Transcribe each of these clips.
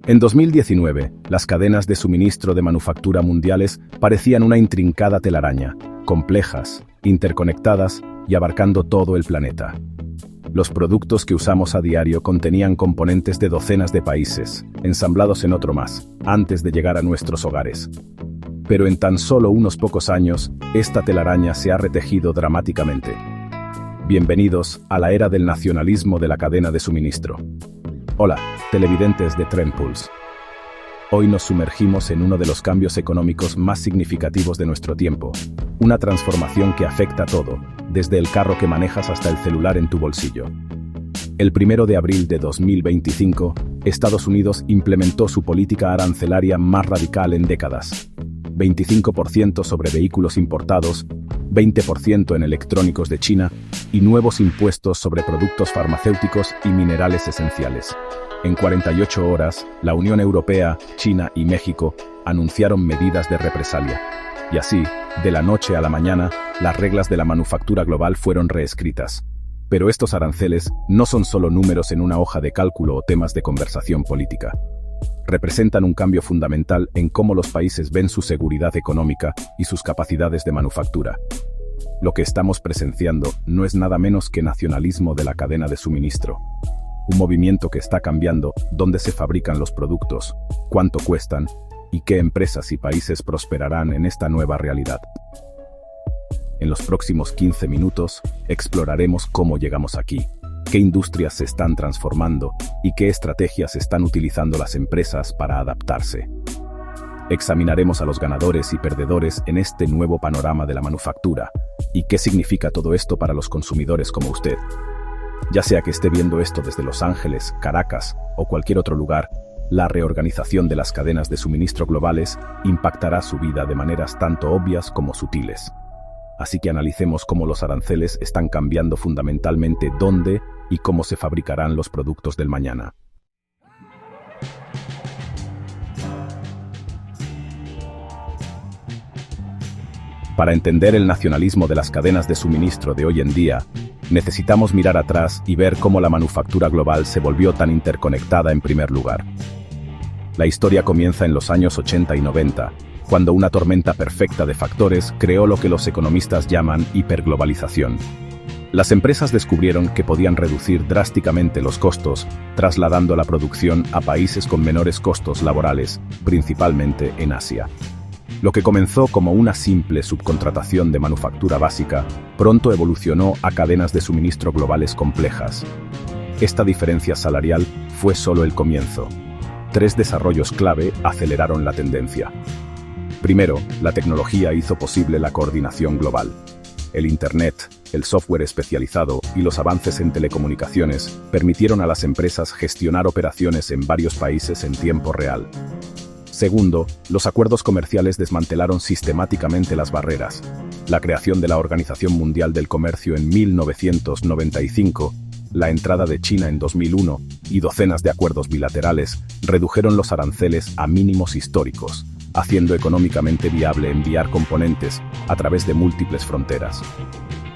En 2019, las cadenas de suministro de manufactura mundiales parecían una intrincada telaraña, complejas, interconectadas y abarcando todo el planeta. Los productos que usamos a diario contenían componentes de docenas de países, ensamblados en otro más, antes de llegar a nuestros hogares. Pero en tan solo unos pocos años, esta telaraña se ha retejido dramáticamente. Bienvenidos a la era del nacionalismo de la cadena de suministro. Hola, televidentes de Trend Pulse. Hoy nos sumergimos en uno de los cambios económicos más significativos de nuestro tiempo, una transformación que afecta a todo, desde el carro que manejas hasta el celular en tu bolsillo. El 1 de abril de 2025, Estados Unidos implementó su política arancelaria más radical en décadas. 25% sobre vehículos importados, 20% en electrónicos de China y nuevos impuestos sobre productos farmacéuticos y minerales esenciales. En 48 horas, la Unión Europea, China y México anunciaron medidas de represalia. Y así, de la noche a la mañana, las reglas de la manufactura global fueron reescritas. Pero estos aranceles no son solo números en una hoja de cálculo o temas de conversación política. Representan un cambio fundamental en cómo los países ven su seguridad económica y sus capacidades de manufactura. Lo que estamos presenciando no es nada menos que nacionalismo de la cadena de suministro. Un movimiento que está cambiando dónde se fabrican los productos, cuánto cuestan y qué empresas y países prosperarán en esta nueva realidad. En los próximos 15 minutos, exploraremos cómo llegamos aquí, qué industrias se están transformando y qué estrategias están utilizando las empresas para adaptarse. Examinaremos a los ganadores y perdedores en este nuevo panorama de la manufactura y qué significa todo esto para los consumidores como usted. Ya sea que esté viendo esto desde Los Ángeles, Caracas o cualquier otro lugar, la reorganización de las cadenas de suministro globales impactará su vida de maneras tanto obvias como sutiles. Así que analicemos cómo los aranceles están cambiando fundamentalmente dónde y cómo se fabricarán los productos del mañana. Para entender el nacionalismo de las cadenas de suministro de hoy en día, necesitamos mirar atrás y ver cómo la manufactura global se volvió tan interconectada en primer lugar. La historia comienza en los años 80 y 90, cuando una tormenta perfecta de factores creó lo que los economistas llaman hiperglobalización. Las empresas descubrieron que podían reducir drásticamente los costos, trasladando la producción a países con menores costos laborales, principalmente en Asia. Lo que comenzó como una simple subcontratación de manufactura básica, pronto evolucionó a cadenas de suministro globales complejas. Esta diferencia salarial fue solo el comienzo. 3 desarrollos clave aceleraron la tendencia. Primero, la tecnología hizo posible la coordinación global. El Internet, el software especializado y los avances en telecomunicaciones permitieron a las empresas gestionar operaciones en varios países en tiempo real. Segundo, los acuerdos comerciales desmantelaron sistemáticamente las barreras. La creación de la Organización Mundial del Comercio en 1995, la entrada de China en 2001 y docenas de acuerdos bilaterales redujeron los aranceles a mínimos históricos, haciendo económicamente viable enviar componentes a través de múltiples fronteras.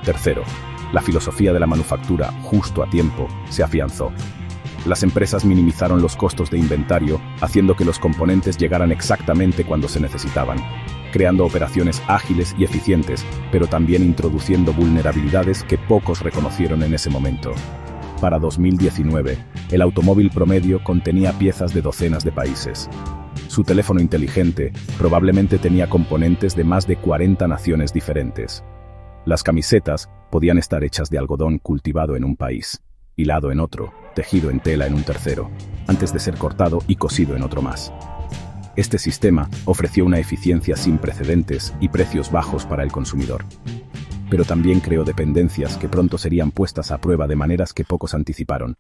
Tercero, la filosofía de la manufactura justo a tiempo se afianzó. Las empresas minimizaron los costos de inventario, haciendo que los componentes llegaran exactamente cuando se necesitaban, creando operaciones ágiles y eficientes, pero también introduciendo vulnerabilidades que pocos reconocieron en ese momento. Para 2019, el automóvil promedio contenía piezas de docenas de países. Su teléfono inteligente probablemente tenía componentes de más de 40 naciones diferentes. Las camisetas podían estar hechas de algodón cultivado en un país, hilado en otro, tejido en tela en un tercero, antes de ser cortado y cosido en otro más. Este sistema ofreció una eficiencia sin precedentes y precios bajos para el consumidor. Pero también creó dependencias que pronto serían puestas a prueba de maneras que pocos anticiparon.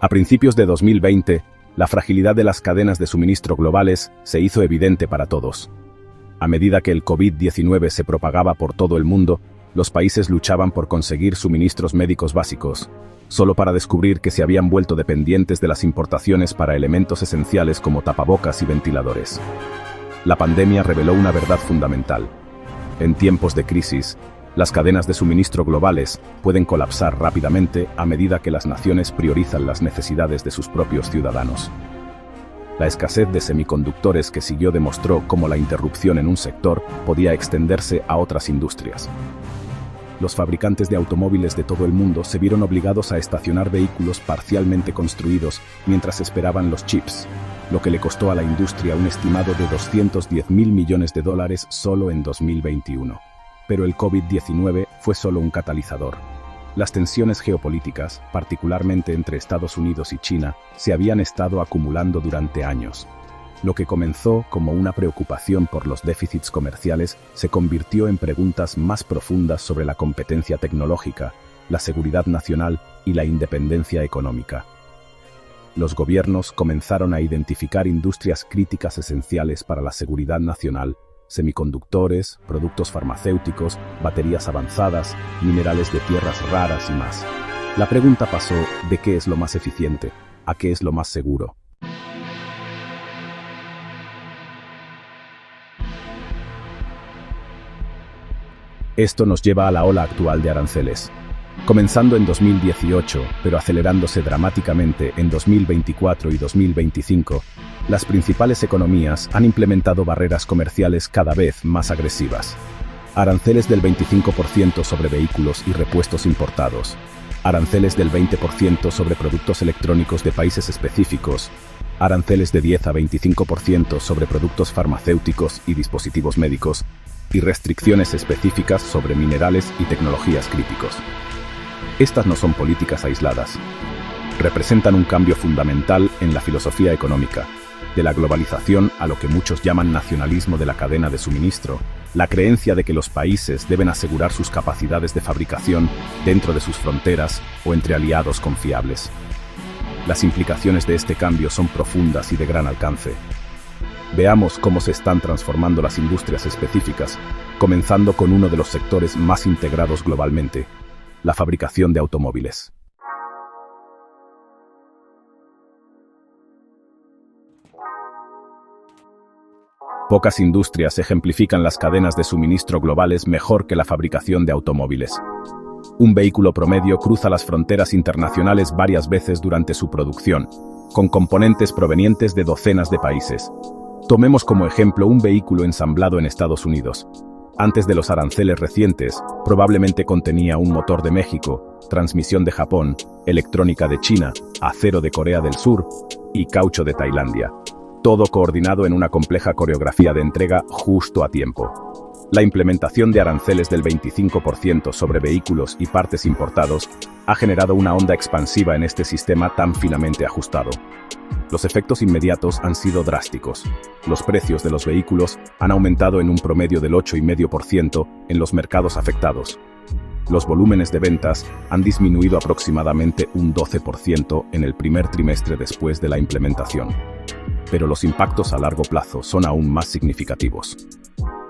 A principios de 2020, la fragilidad de las cadenas de suministro globales se hizo evidente para todos. A medida que el COVID-19 se propagaba por todo el mundo, los países luchaban por conseguir suministros médicos básicos, solo para descubrir que se habían vuelto dependientes de las importaciones para elementos esenciales como tapabocas y ventiladores. La pandemia reveló una verdad fundamental. En tiempos de crisis, Las cadenas de suministro globales pueden colapsar rápidamente a medida que las naciones priorizan las necesidades de sus propios ciudadanos. La escasez de semiconductores que siguió demostró cómo la interrupción en un sector podía extenderse a otras industrias. Los fabricantes de automóviles de todo el mundo se vieron obligados a estacionar vehículos parcialmente construidos mientras esperaban los chips, lo que le costó a la industria un estimado de $210.000 millones solo en 2021. Pero el COVID-19 fue solo un catalizador. Las tensiones geopolíticas, particularmente entre Estados Unidos y China, se habían estado acumulando durante años. Lo que comenzó como una preocupación por los déficits comerciales se convirtió en preguntas más profundas sobre la competencia tecnológica, la seguridad nacional y la independencia económica. Los gobiernos comenzaron a identificar industrias críticas esenciales para la seguridad nacional: semiconductores, productos farmacéuticos, baterías avanzadas, minerales de tierras raras y más. La pregunta pasó de qué es lo más eficiente a qué es lo más seguro. Esto nos lleva a la ola actual de aranceles. Comenzando en 2018, pero acelerándose dramáticamente en 2024 y 2025, las principales economías han implementado barreras comerciales cada vez más agresivas. Aranceles del 25% sobre vehículos y repuestos importados. Aranceles del 20% sobre productos electrónicos de países específicos. Aranceles de 10 a 25% sobre productos farmacéuticos y dispositivos médicos. Y restricciones específicas sobre minerales y tecnologías críticos. Estas no son políticas aisladas. Representan un cambio fundamental en la filosofía económica, de la globalización a lo que muchos llaman nacionalismo de la cadena de suministro, la creencia de que los países deben asegurar sus capacidades de fabricación dentro de sus fronteras o entre aliados confiables. Las implicaciones de este cambio son profundas y de gran alcance. Veamos cómo se están transformando las industrias específicas, comenzando con uno de los sectores más integrados globalmente: la fabricación de automóviles. Pocas industrias ejemplifican las cadenas de suministro globales mejor que la fabricación de automóviles. Un vehículo promedio cruza las fronteras internacionales varias veces durante su producción, con componentes provenientes de docenas de países. Tomemos como ejemplo un vehículo ensamblado en Estados Unidos. Antes de los aranceles recientes, probablemente contenía un motor de México, transmisión de Japón, electrónica de China, acero de Corea del Sur y caucho de Tailandia. Todo coordinado en una compleja coreografía de entrega justo a tiempo. La implementación de aranceles del 25% sobre vehículos y partes importados ha generado una onda expansiva en este sistema tan finamente ajustado. Los efectos inmediatos han sido drásticos. Los precios de los vehículos han aumentado en un promedio del 8,5% en los mercados afectados. Los volúmenes de ventas han disminuido aproximadamente un 12% en el primer trimestre después de la implementación. Pero los impactos a largo plazo son aún más significativos.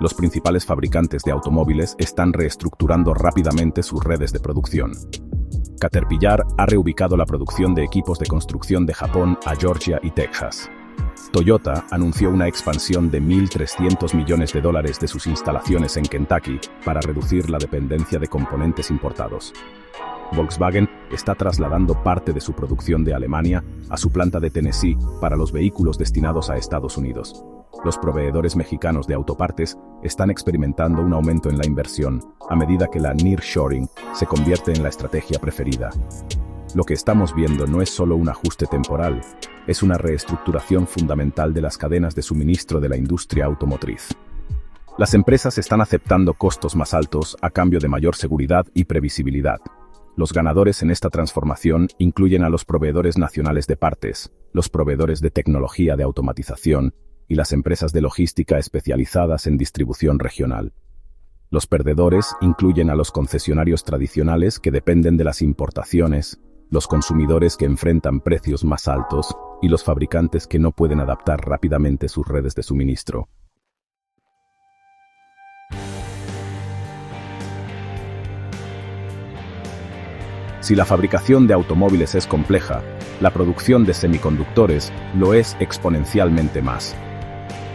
Los principales fabricantes de automóviles están reestructurando rápidamente sus redes de producción. Caterpillar ha reubicado la producción de equipos de construcción de Japón a Georgia y Texas. Toyota anunció una expansión de $1.300 millones de sus instalaciones en Kentucky para reducir la dependencia de componentes importados. Volkswagen está trasladando parte de su producción de Alemania a su planta de Tennessee para los vehículos destinados a Estados Unidos. Los proveedores mexicanos de autopartes están experimentando un aumento en la inversión a medida que la nearshoring se convierte en la estrategia preferida. Lo que estamos viendo no es solo un ajuste temporal, es una reestructuración fundamental de las cadenas de suministro de la industria automotriz. Las empresas están aceptando costos más altos a cambio de mayor seguridad y previsibilidad. Los ganadores en esta transformación incluyen a los proveedores nacionales de partes, los proveedores de tecnología de automatización y las empresas de logística especializadas en distribución regional. Los perdedores incluyen a los concesionarios tradicionales que dependen de las importaciones, los consumidores que enfrentan precios más altos y los fabricantes que no pueden adaptar rápidamente sus redes de suministro. Si la fabricación de automóviles es compleja, la producción de semiconductores lo es exponencialmente más.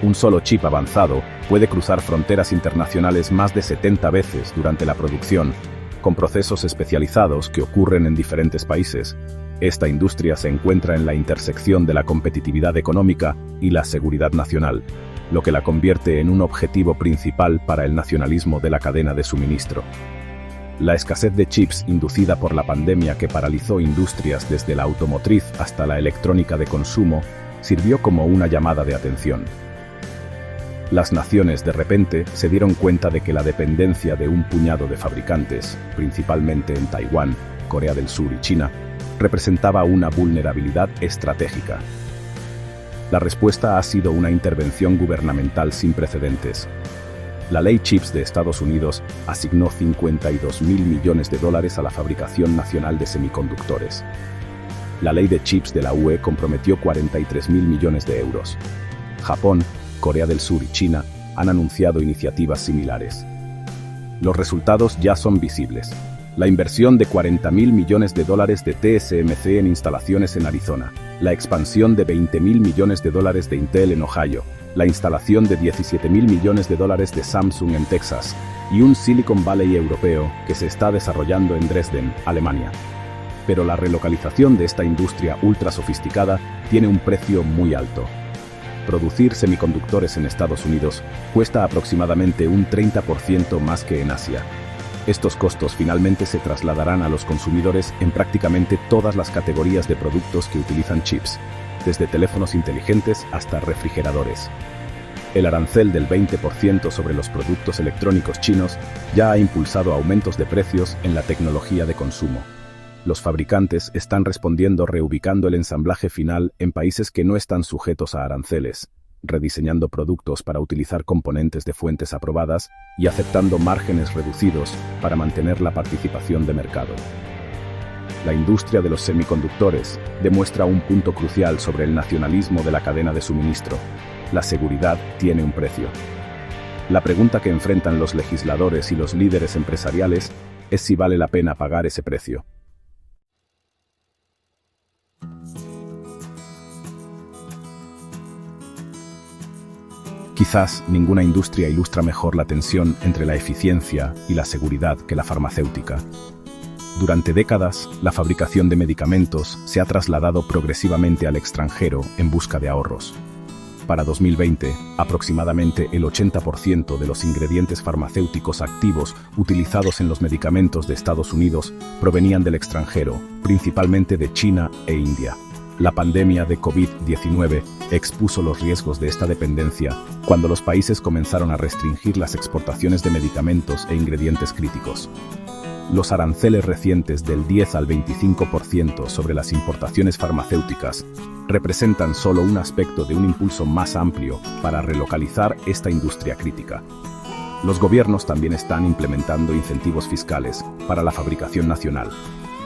Un solo chip avanzado puede cruzar fronteras internacionales más de 70 veces durante la producción, con procesos especializados que ocurren en diferentes países. Esta industria se encuentra en la intersección de la competitividad económica y la seguridad nacional, lo que la convierte en un objetivo principal para el nacionalismo de la cadena de suministro. La escasez de chips inducida por la pandemia que paralizó industrias desde la automotriz hasta la electrónica de consumo sirvió como una llamada de atención. Las naciones de repente se dieron cuenta de que la dependencia de un puñado de fabricantes, principalmente en Taiwán, Corea del Sur y China, representaba una vulnerabilidad estratégica. La respuesta ha sido una intervención gubernamental sin precedentes. La Ley CHIPS de Estados Unidos asignó $52.000 millones a la fabricación nacional de semiconductores. La Ley de CHIPS de la UE comprometió $43.000 millones. Japón, Corea del Sur y China han anunciado iniciativas similares. Los resultados ya son visibles. La inversión de $40.000 millones de TSMC en instalaciones en Arizona, la expansión de $20.000 millones de Intel en Ohio, la instalación de $17.000 millones de Samsung en Texas y un Silicon Valley europeo que se está desarrollando en Dresden, Alemania. Pero la relocalización de esta industria ultra sofisticada tiene un precio muy alto. Producir semiconductores en Estados Unidos cuesta aproximadamente un 30% más que en Asia. Estos costos finalmente se trasladarán a los consumidores en prácticamente todas las categorías de productos que utilizan chips, desde teléfonos inteligentes hasta refrigeradores. El arancel del 20% sobre los productos electrónicos chinos ya ha impulsado aumentos de precios en la tecnología de consumo. Los fabricantes están respondiendo reubicando el ensamblaje final en países que no están sujetos a aranceles, rediseñando productos para utilizar componentes de fuentes aprobadas y aceptando márgenes reducidos para mantener la participación de mercado. La industria de los semiconductores demuestra un punto crucial sobre el nacionalismo de la cadena de suministro. La seguridad tiene un precio. La pregunta que enfrentan los legisladores y los líderes empresariales es si vale la pena pagar ese precio. Quizás ninguna industria ilustra mejor la tensión entre la eficiencia y la seguridad que la farmacéutica. Durante décadas, la fabricación de medicamentos se ha trasladado progresivamente al extranjero en busca de ahorros. Para 2020, aproximadamente el 80% de los ingredientes farmacéuticos activos utilizados en los medicamentos de Estados Unidos provenían del extranjero, principalmente de China e India. La pandemia de COVID-19 expuso los riesgos de esta dependencia cuando los países comenzaron a restringir las exportaciones de medicamentos e ingredientes críticos. Los aranceles recientes del 10 al 25% sobre las importaciones farmacéuticas representan solo un aspecto de un impulso más amplio para relocalizar esta industria crítica. Los gobiernos también están implementando incentivos fiscales para la fabricación nacional,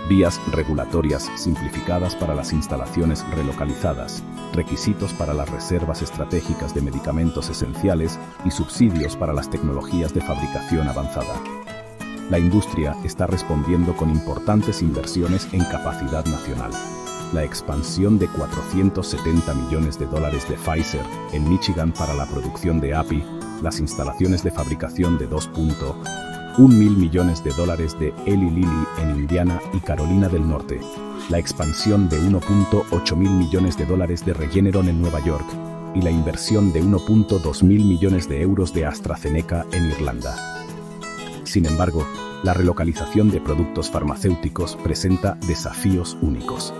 vías regulatorias simplificadas para las instalaciones relocalizadas, requisitos para las reservas estratégicas de medicamentos esenciales y subsidios para las tecnologías de fabricación avanzada. La industria está respondiendo con importantes inversiones en capacidad nacional. La expansión de $470 millones de Pfizer en Michigan para la producción de API, las instalaciones de fabricación de $2.1 mil millones de Eli Lilly en Indiana y Carolina del Norte, la expansión de $1.8 mil millones de Regeneron en Nueva York y la inversión de $1.2 mil millones de AstraZeneca en Irlanda. Sin embargo, la relocalización de productos farmacéuticos presenta desafíos únicos.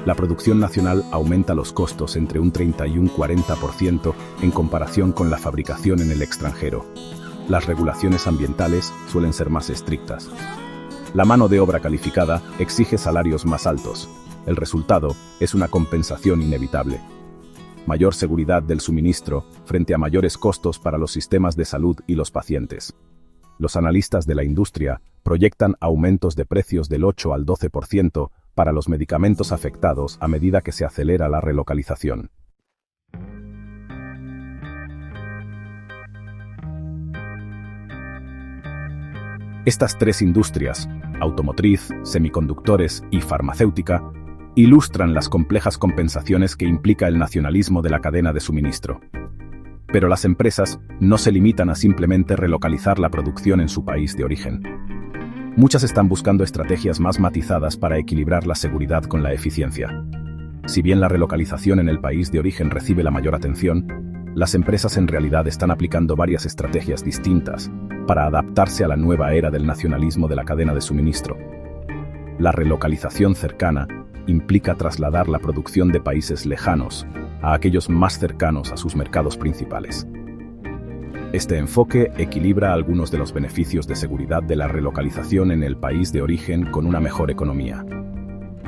La producción nacional aumenta los costos entre un 30 y un 40% en comparación con la fabricación en el extranjero. Las regulaciones ambientales suelen ser más estrictas. La mano de obra calificada exige salarios más altos. El resultado es una compensación inevitable. Mayor seguridad del suministro frente a mayores costos para los sistemas de salud y los pacientes. Los analistas de la industria proyectan aumentos de precios del 8 al 12% para los medicamentos afectados a medida que se acelera la relocalización. Estas tres industrias, automotriz, semiconductores y farmacéutica, ilustran las complejas compensaciones que implica el nacionalismo de la cadena de suministro. Pero las empresas no se limitan a simplemente relocalizar la producción en su país de origen. Muchas están buscando estrategias más matizadas para equilibrar la seguridad con la eficiencia. Si bien la relocalización en el país de origen recibe la mayor atención, las empresas en realidad están aplicando varias estrategias distintas para adaptarse a la nueva era del nacionalismo de la cadena de suministro. La relocalización cercana implica trasladar la producción de países lejanos a aquellos más cercanos a sus mercados principales. Este enfoque equilibra algunos de los beneficios de seguridad de la relocalización en el país de origen con una mejor economía.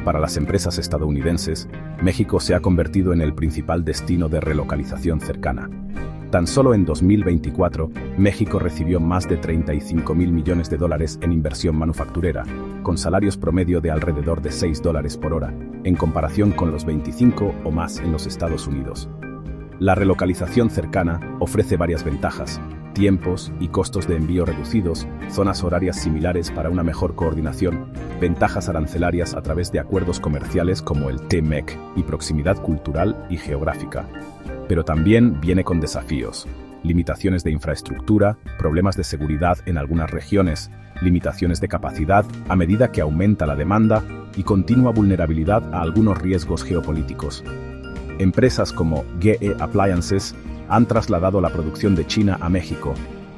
Para las empresas estadounidenses, México se ha convertido en el principal destino de relocalización cercana. Tan solo en 2024, México recibió más de $35.000 millones en inversión manufacturera, con salarios promedio de alrededor de $6 por hora, en comparación con los 25 o más en los Estados Unidos. La relocalización cercana ofrece varias ventajas: tiempos y costos de envío reducidos, zonas horarias similares para una mejor coordinación, ventajas arancelarias a través de acuerdos comerciales como el TMEC y proximidad cultural y geográfica. Pero también viene con desafíos: limitaciones de infraestructura, problemas de seguridad en algunas regiones, limitaciones de capacidad a medida que aumenta la demanda y continua vulnerabilidad a algunos riesgos geopolíticos. Empresas como GE Appliances han trasladado la producción de China a México,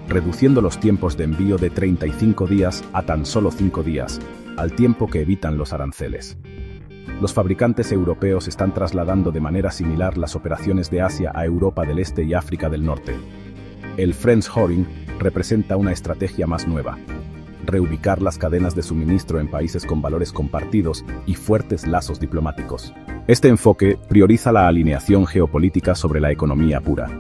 reduciendo los tiempos de envío de 35 días a tan solo 5 días, al tiempo que evitan los aranceles. Los fabricantes europeos están trasladando de manera similar las operaciones de Asia a Europa del Este y África del Norte. El friendshoring representa una estrategia más nueva: reubicar las cadenas de suministro en países con valores compartidos y fuertes lazos diplomáticos. Este enfoque prioriza la alineación geopolítica sobre la economía pura.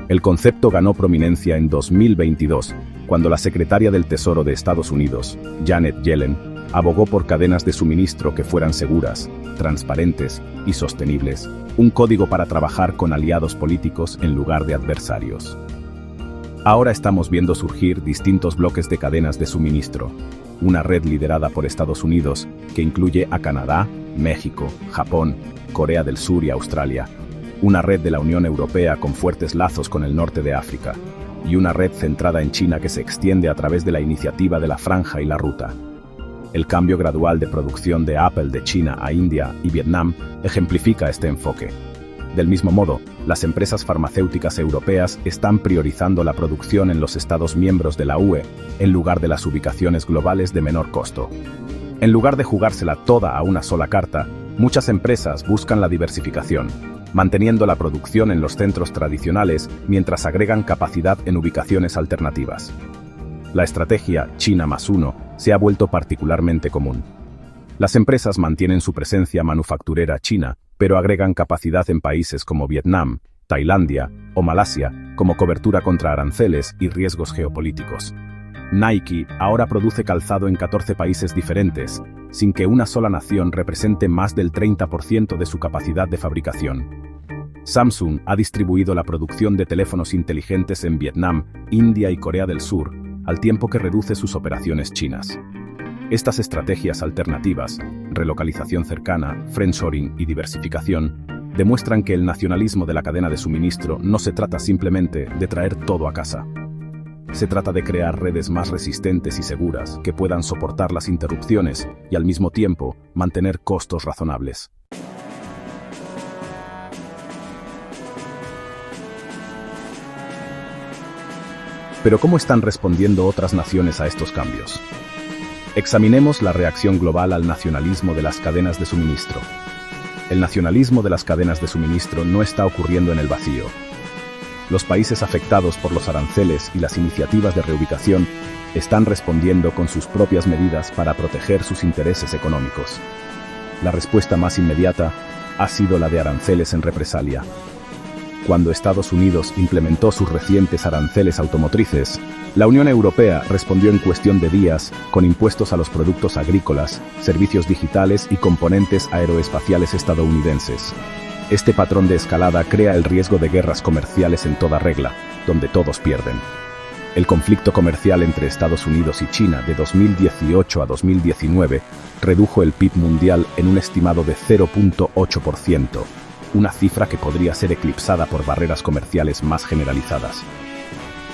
El concepto ganó prominencia en 2022, cuando la secretaria del Tesoro de Estados Unidos, Janet Yellen, abogó por cadenas de suministro que fueran seguras, transparentes y sostenibles, un código para trabajar con aliados políticos en lugar de adversarios. Ahora estamos viendo surgir distintos bloques de cadenas de suministro, una red liderada por Estados Unidos que incluye a Canadá, México, Japón, Corea del Sur y Australia, una red de la Unión Europea con fuertes lazos con el norte de África, y una red centrada en China que se extiende a través de la iniciativa de la Franja y la Ruta. El cambio gradual de producción de Apple de China a India y Vietnam ejemplifica este enfoque. Del mismo modo, las empresas farmacéuticas europeas están priorizando la producción en los Estados miembros de la UE en lugar de las ubicaciones globales de menor costo. En lugar de jugársela toda a una sola carta, muchas empresas buscan la diversificación, manteniendo la producción en los centros tradicionales mientras agregan capacidad en ubicaciones alternativas. La estrategia China más uno se ha vuelto particularmente común. Las empresas mantienen su presencia manufacturera china, pero agregan capacidad en países como Vietnam, Tailandia o Malasia como cobertura contra aranceles y riesgos geopolíticos. Nike ahora produce calzado en 14 países diferentes, sin que una sola nación represente más del 30% de su capacidad de fabricación. Samsung ha distribuido la producción de teléfonos inteligentes en Vietnam, India y Corea del Sur, al tiempo que reduce sus operaciones chinas. Estas estrategias alternativas, relocalización cercana, friendshoring y diversificación, demuestran que el nacionalismo de la cadena de suministro no se trata simplemente de traer todo a casa. Se trata de crear redes más resistentes y seguras que puedan soportar las interrupciones y al mismo tiempo mantener costos razonables. Pero ¿cómo están respondiendo otras naciones a estos cambios? Examinemos la reacción global al nacionalismo de las cadenas de suministro. El nacionalismo de las cadenas de suministro no está ocurriendo en el vacío. Los países afectados por los aranceles y las iniciativas de reubicación están respondiendo con sus propias medidas para proteger sus intereses económicos. La respuesta más inmediata ha sido la de aranceles en represalia. Cuando Estados Unidos implementó sus recientes aranceles automotrices, la Unión Europea respondió en cuestión de días con impuestos a los productos agrícolas, servicios digitales y componentes aeroespaciales estadounidenses. Este patrón de escalada crea el riesgo de guerras comerciales en toda regla, donde todos pierden. El conflicto comercial entre Estados Unidos y China de 2018 a 2019 redujo el PIB mundial en un estimado de 0.8%, una cifra que podría ser eclipsada por barreras comerciales más generalizadas.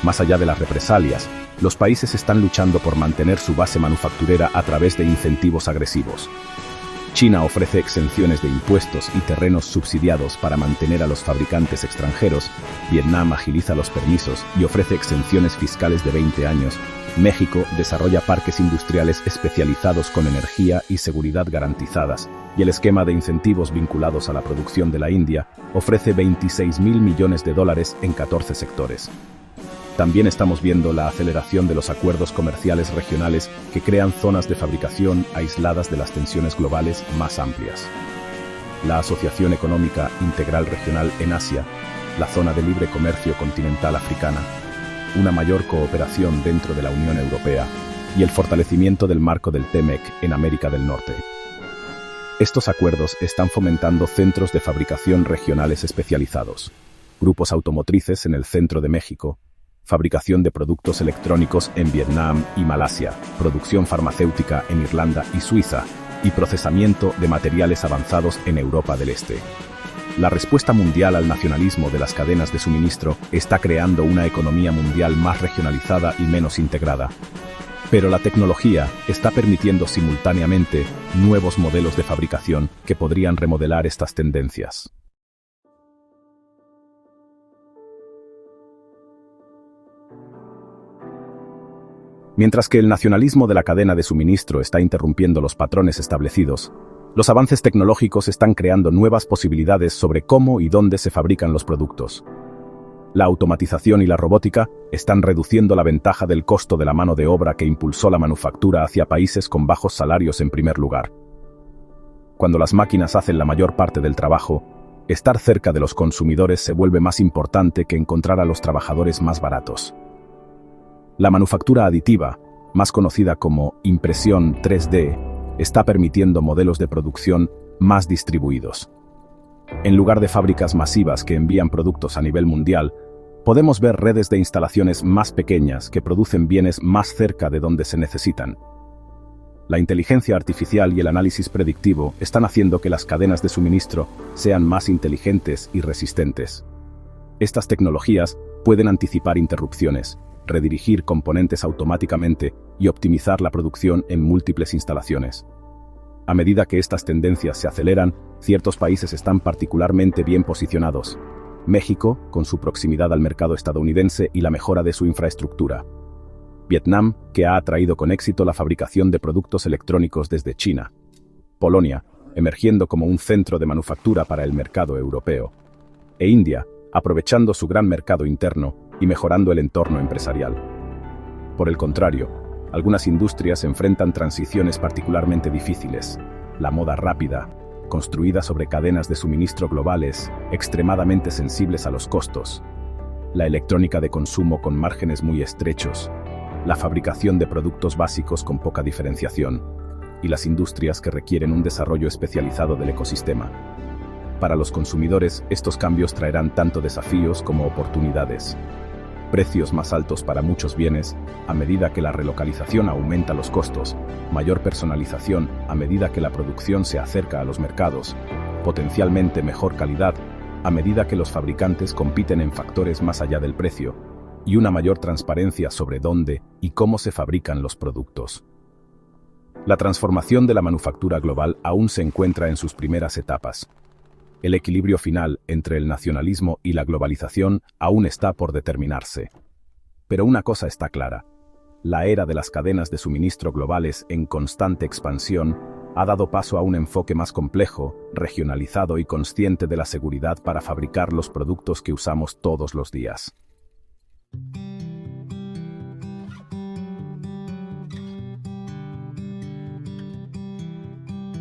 Más allá de las represalias, los países están luchando por mantener su base manufacturera a través de incentivos agresivos. China ofrece exenciones de impuestos y terrenos subsidiados para mantener a los fabricantes extranjeros, Vietnam agiliza los permisos y ofrece exenciones fiscales de 20 años, México desarrolla parques industriales especializados con energía y seguridad garantizadas, y el esquema de incentivos vinculados a la producción de la India ofrece $26.000 millones en 14 sectores. También estamos viendo la aceleración de los acuerdos comerciales regionales que crean zonas de fabricación aisladas de las tensiones globales más amplias. La Asociación Económica Integral Regional en Asia, la Zona de Libre Comercio Continental Africana, una mayor cooperación dentro de la Unión Europea y el fortalecimiento del marco del TEMEC en América del Norte. Estos acuerdos están fomentando centros de fabricación regionales especializados, grupos automotrices en el centro de México, fabricación de productos electrónicos en Vietnam y Malasia, producción farmacéutica en Irlanda y Suiza, y procesamiento de materiales avanzados en Europa del Este. La respuesta mundial al nacionalismo de las cadenas de suministro está creando una economía mundial más regionalizada y menos integrada. Pero la tecnología está permitiendo simultáneamente nuevos modelos de fabricación que podrían remodelar estas tendencias. Mientras que el nacionalismo de la cadena de suministro está interrumpiendo los patrones establecidos, los avances tecnológicos están creando nuevas posibilidades sobre cómo y dónde se fabrican los productos. La automatización y la robótica están reduciendo la ventaja del costo de la mano de obra que impulsó la manufactura hacia países con bajos salarios en primer lugar. Cuando las máquinas hacen la mayor parte del trabajo, estar cerca de los consumidores se vuelve más importante que encontrar a los trabajadores más baratos. La manufactura aditiva, más conocida como impresión 3D, está permitiendo modelos de producción más distribuidos. En lugar de fábricas masivas que envían productos a nivel mundial, podemos ver redes de instalaciones más pequeñas que producen bienes más cerca de donde se necesitan. La inteligencia artificial y el análisis predictivo están haciendo que las cadenas de suministro sean más inteligentes y resistentes. Estas tecnologías pueden anticipar interrupciones, redirigir componentes automáticamente y optimizar la producción en múltiples instalaciones. A medida que estas tendencias se aceleran, ciertos países están particularmente bien posicionados. México, con su proximidad al mercado estadounidense y la mejora de su infraestructura. Vietnam, que ha atraído con éxito la fabricación de productos electrónicos desde China. Polonia, emergiendo como un centro de manufactura para el mercado europeo. E India, aprovechando su gran mercado interno y mejorando el entorno empresarial. Por el contrario, algunas industrias enfrentan transiciones particularmente difíciles. La moda rápida, construida sobre cadenas de suministro globales, extremadamente sensibles a los costos. La electrónica de consumo con márgenes muy estrechos. La fabricación de productos básicos con poca diferenciación. Y las industrias que requieren un desarrollo especializado del ecosistema. Para los consumidores, estos cambios traerán tanto desafíos como oportunidades. Precios más altos para muchos bienes, a medida que la relocalización aumenta los costos, mayor personalización a medida que la producción se acerca a los mercados, potencialmente mejor calidad, a medida que los fabricantes compiten en factores más allá del precio, y una mayor transparencia sobre dónde y cómo se fabrican los productos. La transformación de la manufactura global aún se encuentra en sus primeras etapas. El equilibrio final entre el nacionalismo y la globalización aún está por determinarse. Pero una cosa está clara. La era de las cadenas de suministro globales en constante expansión ha dado paso a un enfoque más complejo, regionalizado y consciente de la seguridad para fabricar los productos que usamos todos los días.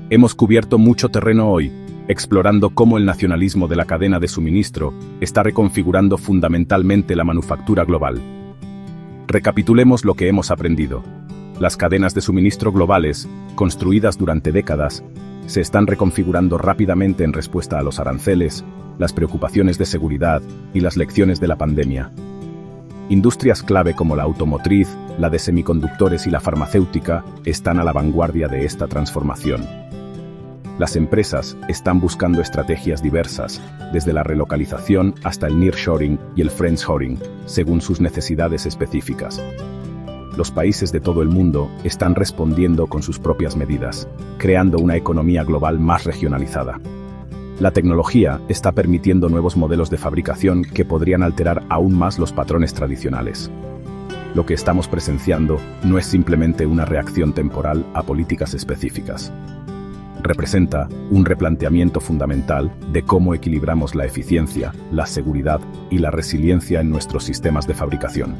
Hemos cubierto mucho terreno hoy, explorando cómo el nacionalismo de la cadena de suministro está reconfigurando fundamentalmente la manufactura global. Recapitulemos lo que hemos aprendido. Las cadenas de suministro globales, construidas durante décadas, se están reconfigurando rápidamente en respuesta a los aranceles, las preocupaciones de seguridad y las lecciones de la pandemia. Industrias clave como la automotriz, la de semiconductores y la farmacéutica están a la vanguardia de esta transformación. Las empresas están buscando estrategias diversas, desde la relocalización hasta el nearshoring y el friendshoring, según sus necesidades específicas. Los países de todo el mundo están respondiendo con sus propias medidas, creando una economía global más regionalizada. La tecnología está permitiendo nuevos modelos de fabricación que podrían alterar aún más los patrones tradicionales. Lo que estamos presenciando no es simplemente una reacción temporal a políticas específicas. Representa un replanteamiento fundamental de cómo equilibramos la eficiencia, la seguridad y la resiliencia en nuestros sistemas de fabricación.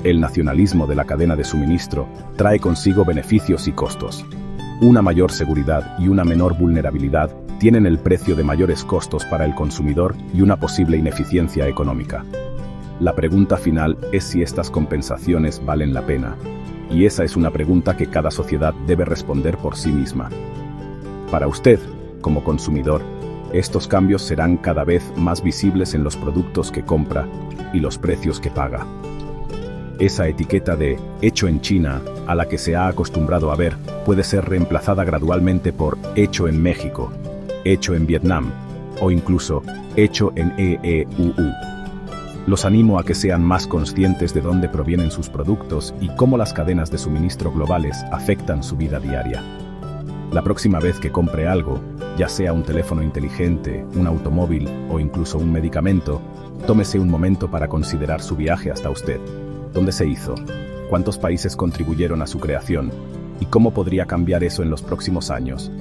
El nacionalismo de la cadena de suministro trae consigo beneficios y costos. Una mayor seguridad y una menor vulnerabilidad tienen el precio de mayores costos para el consumidor y una posible ineficiencia económica. La pregunta final es si estas compensaciones valen la pena, y esa es una pregunta que cada sociedad debe responder por sí misma. Para usted, como consumidor, estos cambios serán cada vez más visibles en los productos que compra y los precios que paga. Esa etiqueta de «hecho en China», a la que se ha acostumbrado a ver, puede ser reemplazada gradualmente por «hecho en México», «hecho en Vietnam» o incluso «hecho en EEUU. Los animo a que sean más conscientes de dónde provienen sus productos y cómo las cadenas de suministro globales afectan su vida diaria. La próxima vez que compre algo, ya sea un teléfono inteligente, un automóvil o incluso un medicamento, tómese un momento para considerar su viaje hasta usted. ¿Dónde se hizo? ¿Cuántos países contribuyeron a su creación? ¿Y cómo podría cambiar eso en los próximos años?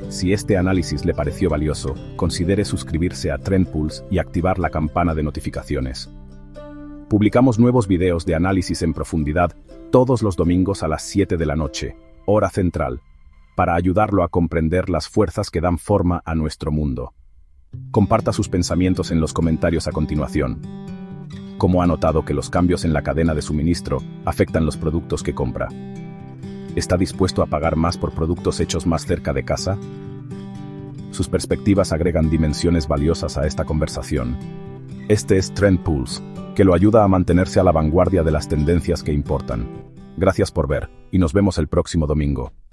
Si este análisis le pareció valioso, considere suscribirse a TrendPulse y activar la campana de notificaciones. Publicamos nuevos videos de análisis en profundidad todos los domingos a las 7 de la noche, hora central, para ayudarlo a comprender las fuerzas que dan forma a nuestro mundo. Comparta sus pensamientos en los comentarios a continuación. ¿Cómo ha notado que los cambios en la cadena de suministro afectan los productos que compra? ¿Está dispuesto a pagar más por productos hechos más cerca de casa? Sus perspectivas agregan dimensiones valiosas a esta conversación. Este es TrendPulse, que lo ayuda a mantenerse a la vanguardia de las tendencias que importan. Gracias por ver, y nos vemos el próximo domingo.